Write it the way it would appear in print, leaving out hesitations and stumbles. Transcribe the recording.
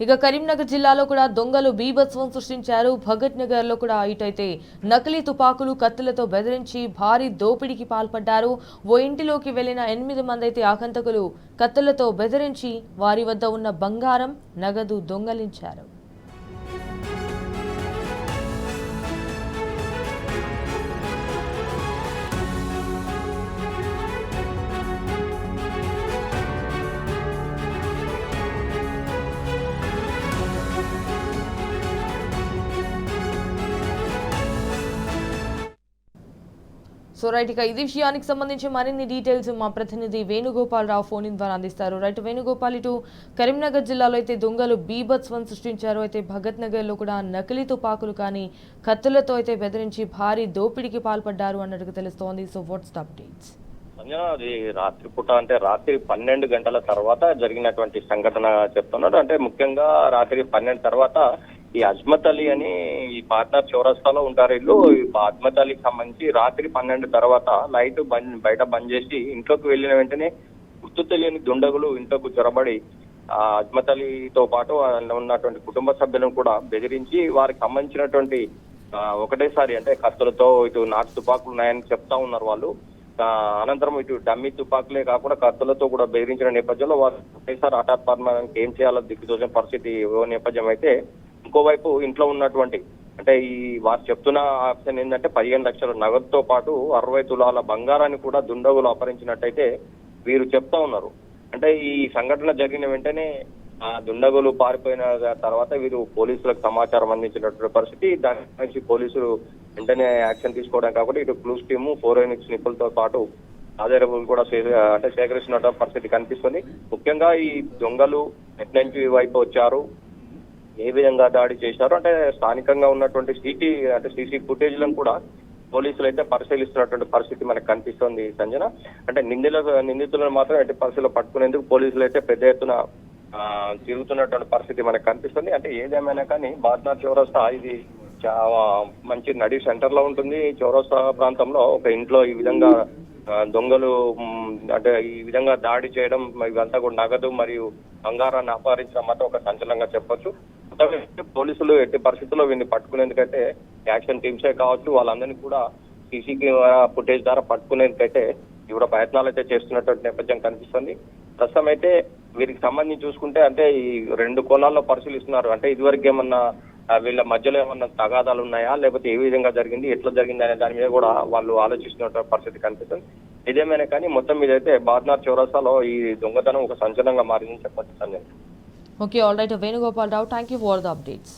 ఇక కరీంనగర్ జిల్లాలో కూడా దొంగలు బీభత్సం సృష్టించారు. భగత్ నగర్ లో కూడా ఇటైతే నకిలీ తుపాకులు కత్తులతో బెదిరించి భారీ దోపిడీకి పాల్పడ్డారు. ఓ ఇంటిలోకి వెళ్లిన 8 మంది అయితే ఆగంతకులు కత్తులతో బెదిరించి వారి వద్ద ఉన్న బంగారం, నగదు దొంగలించారు. సో రైట్, ఇక ఇది విషయానికి సంబంధించి మరిన్ని డీటెయిల్స్ మా ప్రతినిధి వేణుగోపాల్ రావు ఫోన్ ఇన్ ద్వారా అందిస్తారు. రైట్ వేణుగోపాల్, ఇటు కరీంనగర్ జిల్లాలో అయితే దొంగలు బీభత్సం సృష్టించారు. అయితే భగత్ నగర్లో కూడా నకిలీ తుపాకులు కానీ కత్తులతో అయితే బెదిరించి భారీ దోపిడీకి పాల్పడ్డారు అన్నట్టుగా తెలుస్తోంది. So what's the updates? అది రాత్రిపూట అంటే రాత్రి 12 గంటల తర్వాత జరిగినటువంటి సంఘటన చెప్తున్నాడు. అంటే ముఖ్యంగా రాత్రి 12 తర్వాత ఈ అజ్మత్ అలీ అని ఈ పార్ట్నర్ చౌరస్తాలో ఉంటారు ఇల్లు. ఈ అజ్మత్ అలీకి సంబంధించి రాత్రి 12 తర్వాత లైట్ బయట బంద్ చేసి ఇంట్లోకి వెళ్ళిన వెంటనే గుర్తు తెలియని దుండగులు ఇంట్లోకి చొరబడి ఆ అజ్మత్ అలీతో పాటు ఉన్నటువంటి కుటుంబ సభ్యులను కూడా బెదిరించి వారికి సంబంధించినటువంటి ఒకటేసారి అంటే కత్తులతో ఇటు నాటు తుపాకులు ఉన్నాయని చెప్తా ఉన్నారు వాళ్ళు. అనంతరం ఇటు డమ్మీ తుపాకులే కాకుండా కత్తులతో కూడా బెదిరించిన నేపథ్యంలో వారు ఒకటేసారి హఠాత్ పరిమాణానికి ఏం చేయాలో దిక్కుతోచిన పరిస్థితి నేపథ్యం అయితే ఇంకోవైపు ఇంట్లో ఉన్నటువంటి అంటే ఈ వారు చెప్తున్న ఆప్షన్ ఏంటంటే 15 లక్షల నగదుతో పాటు 60 తులాల బంగారాన్ని కూడా దుండగులు అపహరించినట్టయితే వీరు చెప్తా ఉన్నారు. అంటే ఈ సంఘటన జరిగిన వెంటనే ఆ దుండగులు పారిపోయిన తర్వాత వీరు పోలీసులకు సమాచారం అందించినటువంటి పరిస్థితి. దాని నుంచి పోలీసులు వెంటనే యాక్షన్ తీసుకోవడం కాబట్టి ఇటు క్లూస్ టీము 4 నిపులతో పాటు ఆధారములు కూడా అంటే సేకరిస్తున్న పరిస్థితి కనిపిస్తుంది. ముఖ్యంగా ఈ దొంగలు ఎట్ నుంచి వైపు వచ్చారు, ఏ విధంగా దాడి చేశారు అంటే స్థానికంగా ఉన్నటువంటి సీసీ ఫుటేజ్లను కూడా పోలీసులు అయితే పరిశీలిస్తున్నటువంటి పరిస్థితి మనకు కనిపిస్తోంది సంజన. అంటే నిందితులను మాత్రం ఎట్టి పరిస్థితుల్లో పట్టుకునేందుకు పోలీసులు అయితే పెద్ద ఎత్తున తిరుగుతున్నటువంటి పరిస్థితి మనకు కనిపిస్తుంది. అంటే ఏదేమైనా కానీ బాద్నాథ్ చౌరస్తా ఇది చాలా మంచి నడి సెంటర్ లో ఉంటుంది. చౌరస్తా ప్రాంతంలో ఒక ఇంట్లో ఈ విధంగా దొంగలు అంటే ఈ విధంగా దాడి చేయడం, ఇవంతా కూడా నగదు మరియు బంగారాన్ని అపహరించడం మాత్రం ఒక సంచలనంగా చెప్పొచ్చు. పోలీసులు ఎట్టి పరిస్థితుల్లో వీరిని పట్టుకునేందుకైతే యాక్షన్ టీమ్సే కావచ్చు వాళ్ళందరినీ కూడా సీసీ ఫుటేజ్ ద్వారా పట్టుకునేందుకైతే ఇవిడ ప్రయత్నాలు అయితే చేస్తున్నటువంటి నేపథ్యం కనిపిస్తుంది. ప్రస్తుతం అయితే వీరికి సంబంధించి చూసుకుంటే అంటే ఈ 2 కోణాల్లో పరిశీలిస్తున్నారు. అంటే ఇదివరకు ఏమన్నా వీళ్ళ మధ్యలో ఏమన్నా తగాదాలు ఉన్నాయా, లేకపోతే ఏ విధంగా జరిగింది, ఎట్లా జరిగింది అనే దాని మీద కూడా వాళ్ళు ఆలోచిస్తున్న పరిస్థితి కనిపిస్తుంది. ఇదేమైనా కానీ మొత్తం మీద అయితే బాద్నాథ్ చౌరస్తాలో ఈ దొంగతనం ఒక సంచలనంగా మారిందని చెప్పొచ్చు Sanjay. Okay, all right Venugopal Rao, thank you for the updates.